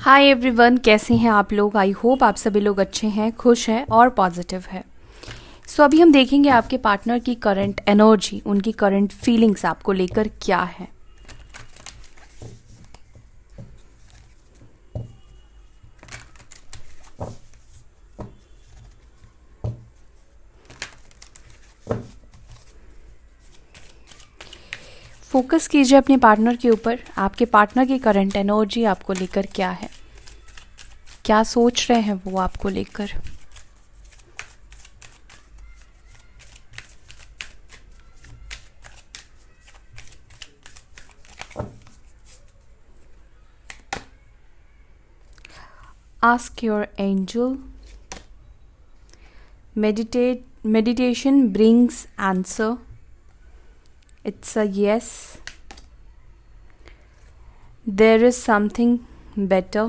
Hi everyone, कैसे हैं आप लोग। आई होप आप सभी लोग अच्छे हैं, खुश हैं और पॉजिटिव है। सो अभी हम देखेंगे आपके पार्टनर की करंट एनर्जी, उनकी करंट फीलिंग्स आपको लेकर क्या है। फोकस कीजिए अपने पार्टनर के ऊपर। आपके पार्टनर की करंट एनर्जी आपको लेकर क्या है, क्या सोच रहे हैं वो आपको लेकर। Ask your angel. Meditation brings answer. It's a yes. There is something better.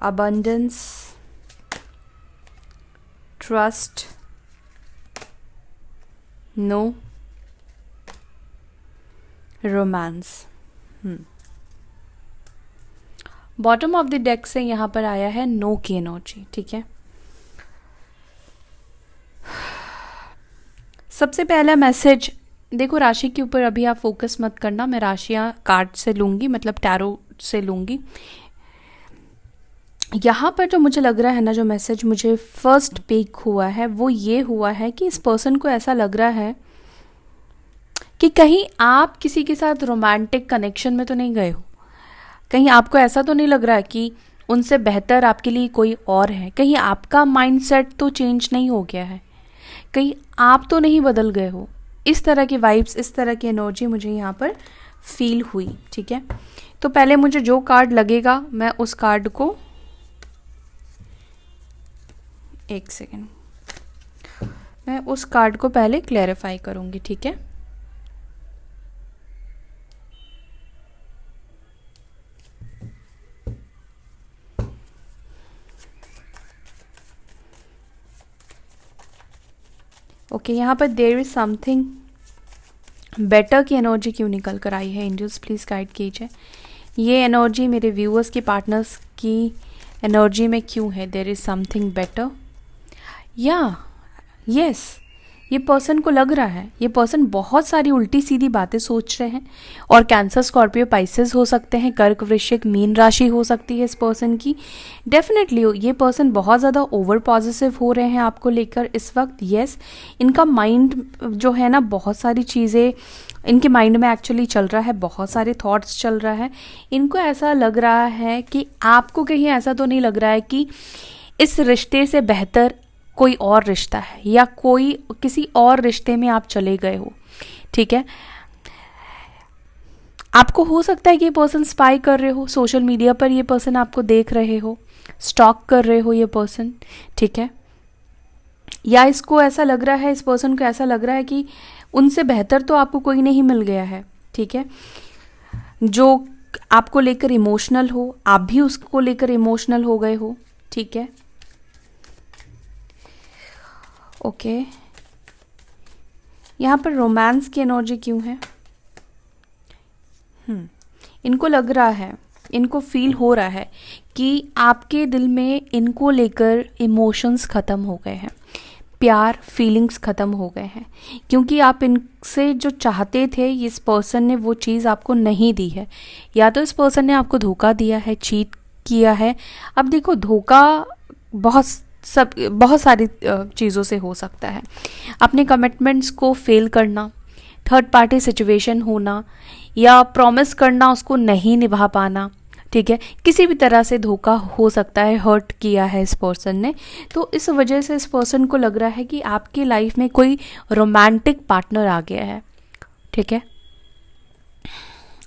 Abundance. Trust. No. Romance. Bottom of the deck से यहाँ पर आया है नो की एनर्जी। ठीक है, सबसे पहला मैसेज देखो, राशि के ऊपर अभी आप फोकस मत करना। मैं राशियाँ कार्ड से लूँगी, मतलब टैरो से लूँगी। यहाँ पर जो मुझे लग रहा है ना, जो मैसेज मुझे फर्स्ट पिक हुआ है वो ये हुआ है कि इस पर्सन को ऐसा लग रहा है कि कहीं आप किसी के साथ रोमांटिक कनेक्शन में तो नहीं गए हो। कहीं आपको ऐसा तो नहीं लग रहा है कि उनसे बेहतर आपके लिए कोई और है। कहीं आपका माइंडसेट तो चेंज नहीं हो गया है, कहीं आप तो नहीं बदल गए हो। इस तरह की वाइब्स, इस तरह की एनर्जी मुझे यहाँ पर फील हुई। ठीक है, तो पहले मुझे जो कार्ड लगेगा मैं उस कार्ड को, एक सेकेंड, मैं उस कार्ड को पहले क्लैरिफाई करूँगी। ठीक है, ओके यहाँ पर देयर इज समथिंग बेटर की एनर्जी क्यों निकल कर आई है। एंजल्स प्लीज़ गाइड कीजिए, ये एनर्जी मेरे व्यूअर्स की, पार्टनर्स की एनर्जी में क्यों है। देयर इज समथिंग बेटर या यस, ये पर्सन को लग रहा है, ये पर्सन बहुत सारी उल्टी सीधी बातें सोच रहे हैं। और कैंसर, स्कॉर्पियो, पाइसेस हो सकते हैं, कर्क, वृश्चिक, मीन राशि हो सकती है इस पर्सन की। डेफिनेटली ये पर्सन बहुत ज़्यादा ओवर पॉजिटिव हो रहे हैं आपको लेकर इस वक्त। यस, इनका माइंड जो है ना, बहुत सारी चीज़ें इनके माइंड में एक्चुअली चल रहा है, बहुत सारे थॉट्स चल रहा है। इनको ऐसा लग रहा है कि आपको कहीं ऐसा तो नहीं लग रहा है कि इस रिश्ते से बेहतर कोई और रिश्ता है, या कोई किसी और रिश्ते में आप चले गए हो। ठीक है, आपको हो सकता है कि ये पर्सन स्पाई कर रहे हो, सोशल मीडिया पर ये पर्सन आपको देख रहे हो, स्टॉक कर रहे हो ये पर्सन। ठीक है, या इसको ऐसा लग रहा है, इस पर्सन को ऐसा लग रहा है कि उनसे बेहतर तो आपको कोई नहीं मिल गया है। ठीक है, जो आपको लेकर इमोशनल हो, आप भी उसको लेकर इमोशनल हो गए हो। ठीक है, ओके यहाँ पर रोमांस की एनर्जी क्यों है। इनको लग रहा है, इनको फील हो रहा है कि आपके दिल में इनको लेकर इमोशंस ख़त्म हो गए हैं, प्यार, फीलिंग्स ख़त्म हो गए हैं। क्योंकि आप इनसे जो चाहते थे, इस पर्सन ने वो चीज़ आपको नहीं दी है। या तो इस पर्सन ने आपको धोखा दिया है, चीट किया है। अब देखो, धोखा बहुत सारी चीज़ों से हो सकता है। अपने कमिटमेंट्स को फेल करना, थर्ड पार्टी सिचुएशन होना, या प्रॉमिस करना उसको नहीं निभा पाना। ठीक है, किसी भी तरह से धोखा हो सकता है, हर्ट किया है इस पर्सन ने। तो इस वजह से इस पर्सन को लग रहा है कि आपकी लाइफ में कोई रोमांटिक पार्टनर आ गया है। ठीक है,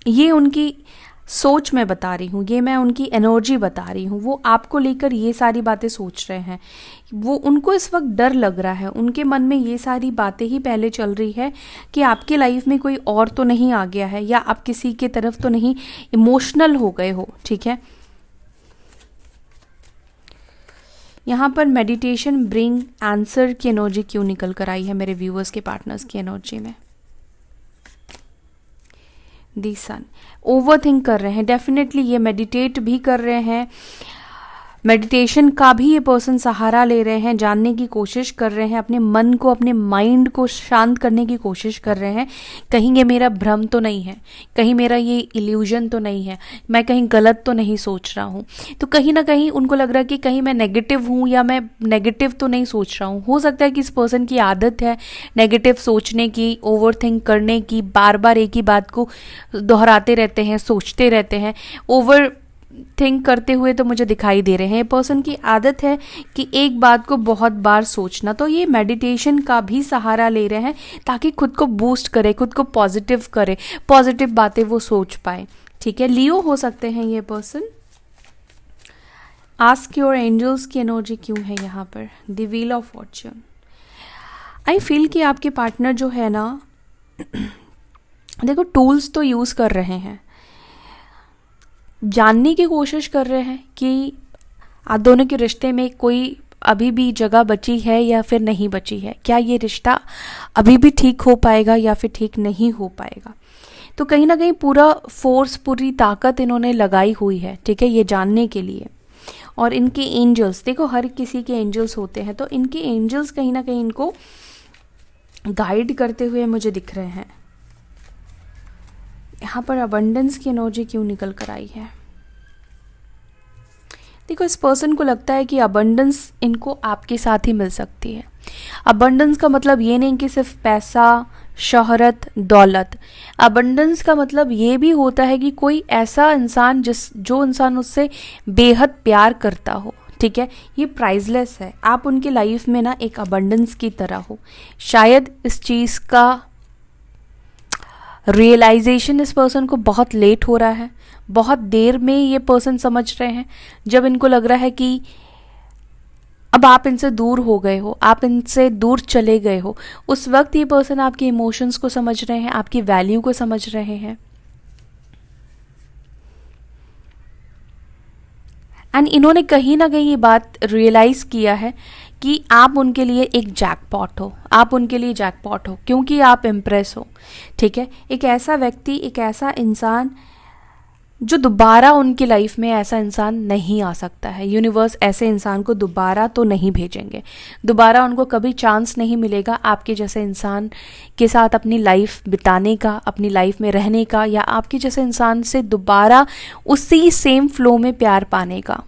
ये उनकी सोच मैं बता रही हूँ, ये मैं उनकी एनर्जी बता रही हूँ। वो आपको लेकर ये सारी बातें सोच रहे हैं। वो, उनको इस वक्त डर लग रहा है, उनके मन में ये सारी बातें ही पहले चल रही है कि आपकी लाइफ में कोई और तो नहीं आ गया है, या आप किसी के तरफ तो नहीं इमोशनल हो गए हो। ठीक है, यहाँ पर मेडिटेशन ब्रिंग आंसर की एनर्जी क्यों निकल कर आई है मेरे व्यूअर्स के, पार्टनर्स की एनर्जी में। दी सन। ओवर थिंक कर रहे हैं, डेफिनेटली ये मेडिटेट भी कर रहे हैं, मेडिटेशन का भी ये पर्सन सहारा ले रहे हैं, जानने की कोशिश कर रहे हैं, अपने मन को, अपने माइंड को शांत करने की कोशिश कर रहे हैं। कहीं ये मेरा भ्रम तो नहीं है, कहीं मेरा ये इल्यूजन तो नहीं है, मैं कहीं गलत तो नहीं सोच रहा हूँ। तो कहीं ना कहीं उनको लग रहा है कि कहीं मैं नेगेटिव हूँ या मैं नेगेटिव तो नहीं सोच रहा हूँ। हो सकता है कि इस पर्सन की आदत है नेगेटिव सोचने की, ओवर थिंक करने की, बार बार एक ही बात को दोहराते रहते हैं, सोचते रहते हैं, ओवर थिंक करते हुए तो मुझे दिखाई दे रहे हैं। पर्सन की आदत है कि एक बात को बहुत बार सोचना, तो ये मेडिटेशन का भी सहारा ले रहे हैं ताकि खुद को बूस्ट करे, खुद को पॉजिटिव करे, पॉजिटिव बातें वो सोच पाए। ठीक है, लियो हो सकते हैं ये पर्सन। आस्क योर एंजल्स की एनर्जी क्यों है यहाँ पर, the wheel of Fortune. I feel कि आपके पार्टनर जो है ना देखो टूल्स तो यूज़ कर रहे हैं, जानने की कोशिश कर रहे हैं कि आप दोनों के रिश्ते में कोई अभी भी जगह बची है या फिर नहीं बची है, क्या ये रिश्ता अभी भी ठीक हो पाएगा या फिर ठीक नहीं हो पाएगा। तो कहीं ना कहीं पूरा फोर्स, पूरी ताकत इन्होंने लगाई हुई है, ठीक है, ये जानने के लिए। और इनके एंजल्स, देखो हर किसी के एंजल्स होते हैं, तो इनके एंजल्स कहीं ना कहीं इनको गाइड करते हुए मुझे दिख रहे हैं। यहाँ पर अबंडेंस की एनर्जी क्यों निकल कर आई है। देखो इस पर्सन को लगता है कि अबंडेंस इनको आपके साथ ही मिल सकती है। अबंडेंस का मतलब ये नहीं कि सिर्फ पैसा, शोहरत, दौलत। अबंडेंस का मतलब ये भी होता है कि कोई ऐसा इंसान जो इंसान उससे बेहद प्यार करता हो, ठीक है, ये प्राइसलेस है। आप उनकी लाइफ में ना एक अबंडेंस की तरह हो। शायद इस चीज़ का रियलाइजेशन इस पर्सन को बहुत लेट हो रहा है, बहुत देर में ये पर्सन समझ रहे हैं, जब इनको लग रहा है कि अब आप इनसे दूर हो गए हो, आप इनसे दूर चले गए हो। उस वक्त ये पर्सन आपके इमोशंस को समझ रहे हैं, आपकी वैल्यू को समझ रहे हैं। एंड इन्होंने कहीं ना कहीं ये बात रियलाइज़ किया है कि आप उनके लिए एक जैकपॉट हो, आप उनके लिए जैकपॉट हो क्योंकि आप इम्प्रेस हो। ठीक है, एक ऐसा व्यक्ति, एक ऐसा इंसान जो दोबारा उनकी लाइफ में ऐसा इंसान नहीं आ सकता है। यूनिवर्स ऐसे इंसान को दोबारा तो नहीं भेजेंगे, दोबारा उनको कभी चांस नहीं मिलेगा आपके जैसे इंसान के साथ अपनी लाइफ बिताने का, अपनी लाइफ में रहने का, या आपके जैसे इंसान से दोबारा उसी सेम फ्लो में प्यार पाने का।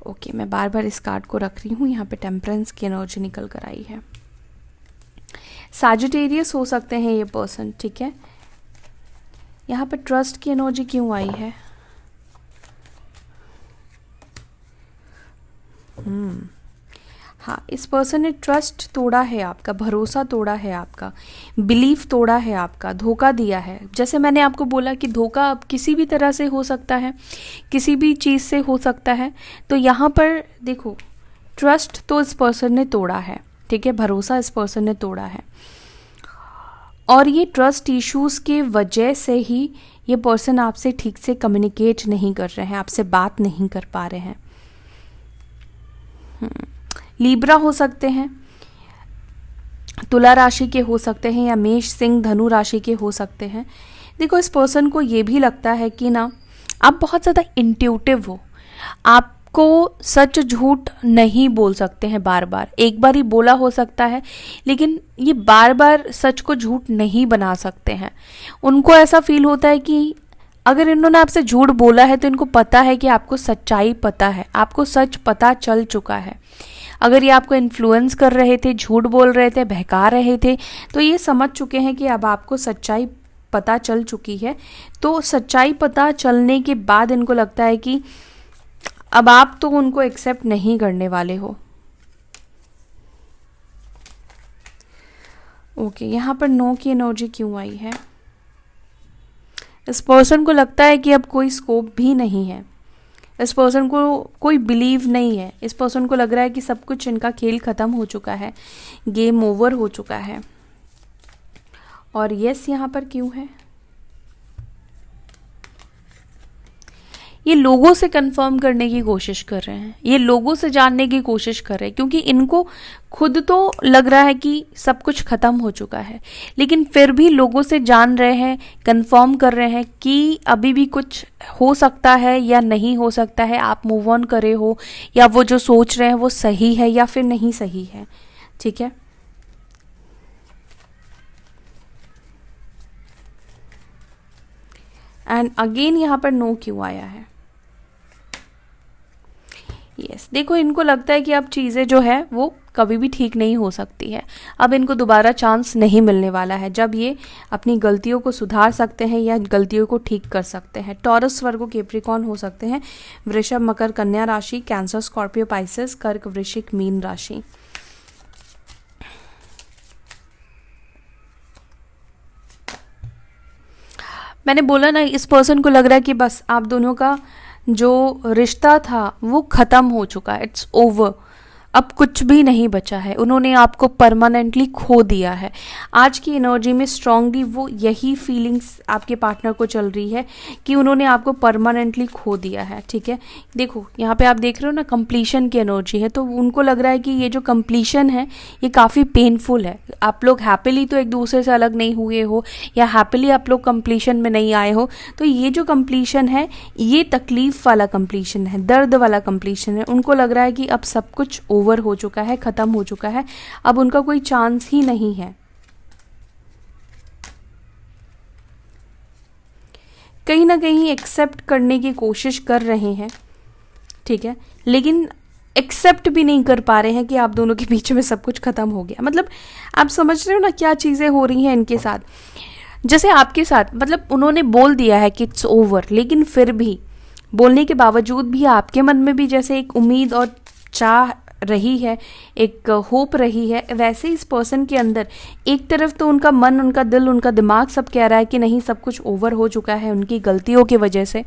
ओके, मैं बार बार इस कार्ड को रख रही हूँ। यहाँ पे टेम्परेंस की एनर्जी निकल कर आई है। सैजिटेरियस हो सकते हैं ये पर्सन, ठीक है। यहाँ पे ट्रस्ट की एनर्जी क्यों आई है। हाँ, इस पर्सन ने ट्रस्ट तोड़ा है आपका, भरोसा तोड़ा है आपका, बिलीफ तोड़ा है आपका, धोखा दिया है। जैसे मैंने आपको बोला कि धोखा अब किसी भी तरह से हो सकता है, किसी भी चीज़ से हो सकता है। तो यहाँ पर देखो, ट्रस्ट तो इस पर्सन ने तोड़ा है, ठीक है, भरोसा इस पर्सन ने तोड़ा है। और ये ट्रस्ट इश्यूज़ के वजह से ही ये पर्सन आपसे ठीक से कम्युनिकेट नहीं कर रहे हैं, आपसे बात नहीं कर पा रहे हैं। लिब्रा हो सकते हैं, तुला राशि के हो सकते हैं, या मेष, सिंह, धनु राशि के हो सकते हैं। देखो इस पर्सन को ये भी लगता है कि ना आप बहुत ज़्यादा इंट्यूटिव हो, आपको सच झूठ नहीं बोल सकते हैं बार बार। एक बार ही बोला हो सकता है, लेकिन ये बार बार सच को झूठ नहीं बना सकते हैं। उनको ऐसा फील होता है कि अगर इन्होंने आपसे झूठ बोला है तो इनको पता है कि आपको सच्चाई पता है, आपको सच पता चल चुका है। अगर ये आपको इन्फ्लुएंस कर रहे थे, झूठ बोल रहे थे, बहका रहे थे, तो ये समझ चुके हैं कि अब आपको सच्चाई पता चल चुकी है। तो सच्चाई पता चलने के बाद इनको लगता है कि अब आप तो उनको एक्सेप्ट नहीं करने वाले हो। ओके, यहाँ पर नो की एनर्जी क्यों आई है। इस पर्सन को लगता है कि अब कोई स्कोप भी नहीं है, इस पर्सन को कोई बिलीव नहीं है। इस पर्सन को लग रहा है कि सब कुछ, इनका खेल ख़त्म हो चुका है, गेम ओवर हो चुका है। और यस यहाँ पर क्यों है। ये लोगों से कंफर्म करने की कोशिश कर रहे हैं, ये लोगों से जानने की कोशिश कर रहे हैं, क्योंकि इनको खुद तो लग रहा है कि सब कुछ खत्म हो चुका है, लेकिन फिर भी लोगों से जान रहे हैं, कंफर्म कर रहे हैं कि अभी भी कुछ हो सकता है या नहीं हो सकता है, आप मूव ऑन करे हो, या वो जो सोच रहे हैं वो सही है या फिर नहीं सही है। ठीक है, एंड अगेन यहाँ पर नो क्यों आया है? यस, देखो इनको लगता है कि अब चीज़ें जो है वो कभी भी ठीक नहीं हो सकती है, अब इनको दोबारा चांस नहीं मिलने वाला है जब ये अपनी गलतियों को सुधार सकते हैं या गलतियों को ठीक कर सकते हैं। टॉरस, वर्गो, कैप्रिकॉर्न हो सकते हैं, वृषभ, मकर, कन्या राशि, कैंसर, स्कॉर्पियो, पाइसेस, कर्क, वृश्चिक, मीन राशि। मैंने बोला ना, इस पर्सन को लग रहा है कि बस आप दोनों का जो रिश्ता था वो ख़त्म हो चुका है, इट्स ओवर, अब कुछ भी नहीं बचा है, उन्होंने आपको परमानेंटली खो दिया है। आज की एनर्जी में स्ट्रांगली वो यही फीलिंग्स आपके पार्टनर को चल रही है कि उन्होंने आपको परमानेंटली खो दिया है। ठीक है, देखो यहाँ पे आप देख रहे हो ना, कंप्लीशन की एनर्जी है, तो उनको लग रहा है कि ये जो कंप्लीशन है ये काफ़ी पेनफुल है। आप लोग हैप्पीली तो एक दूसरे से अलग नहीं हुए हो, या हैप्पीली आप लोग कंप्लीशन में नहीं आए हो, तो ये जो कंप्लीशन है ये तकलीफ वाला कंप्लीशन है, दर्द वाला कंप्लीशन है। उनको लग रहा है कि अब सब कुछ ओवर हो चुका है, खत्म हो चुका है, अब उनका कोई चांस ही नहीं है। कहीं ना कहीं एक्सेप्ट करने की कोशिश कर रहे हैं, ठीक है, लेकिन एक्सेप्ट भी नहीं कर पा रहे हैं कि आप दोनों के बीच में सब कुछ खत्म हो गया। मतलब आप समझ रहे हो ना क्या चीज़ें हो रही हैं इनके साथ। जैसे आपके साथ, मतलब उन्होंने बोल दिया है कि इट्स ओवर, लेकिन फिर भी बोलने के बावजूद भी आपके मन में भी जैसे एक उम्मीद और चाह रही है, एक होप रही है, वैसे इस पर्सन के अंदर एक तरफ तो उनका मन, उनका दिल, उनका दिमाग सब कह रहा है कि नहीं, सब कुछ ओवर हो चुका है उनकी गलतियों की वजह से,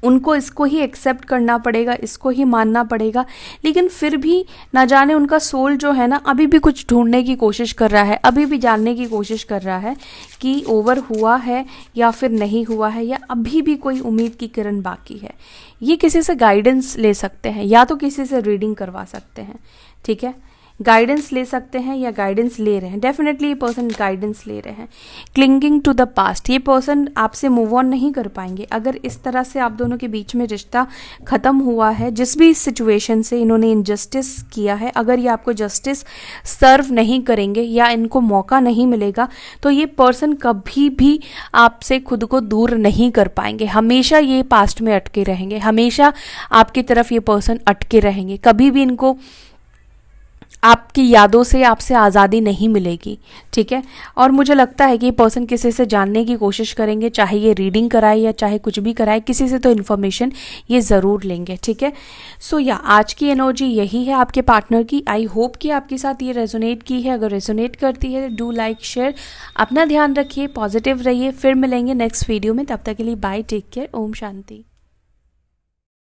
उनको इसको ही एक्सेप्ट करना पड़ेगा, इसको ही मानना पड़ेगा, लेकिन फिर भी ना जाने उनका सोल जो है ना अभी भी कुछ ढूंढने की कोशिश कर रहा है, अभी भी जानने की कोशिश कर रहा है कि ओवर हुआ है या फिर नहीं हुआ है, या अभी भी कोई उम्मीद की किरण बाकी है। ये किसी से गाइडेंस ले सकते हैं, या तो किसी से रीडिंग करवा सकते हैं। ठीक है, गाइडेंस ले सकते हैं या गाइडेंस ले रहे हैं, डेफिनेटली ये पर्सन गाइडेंस ले रहे हैं। क्लिंगिंग टू द पास्ट, ये पर्सन आपसे मूव ऑन नहीं कर पाएंगे अगर इस तरह से आप दोनों के बीच में रिश्ता ख़त्म हुआ है। जिस भी सिचुएशन से इन्होंने इनजस्टिस किया है, अगर ये आपको जस्टिस सर्व नहीं करेंगे या इनको मौका नहीं मिलेगा, तो ये पर्सन कभी भी आपसे खुद को दूर नहीं कर पाएंगे। हमेशा ये पास्ट में अटके रहेंगे, हमेशा आपकी तरफ ये पर्सन अटके रहेंगे, कभी भी इनको आपकी यादों से, आपसे आज़ादी नहीं मिलेगी। ठीक है, और मुझे लगता है कि ये पर्सन किसी से जानने की कोशिश करेंगे, चाहे ये रीडिंग कराए या चाहे कुछ भी कराए, किसी से तो इन्फॉर्मेशन ये ज़रूर लेंगे। ठीक है, सो या आज की एनर्जी यही है आपके पार्टनर की। आई होप कि आपके साथ ये रेजोनेट की है। अगर रेजोनेट करती है डू लाइक, शेयर। अपना ध्यान रखिए, पॉजिटिव रहिए। फिर मिलेंगे नेक्स्ट वीडियो में, तब तक के लिए bye, take care, Om Shanti.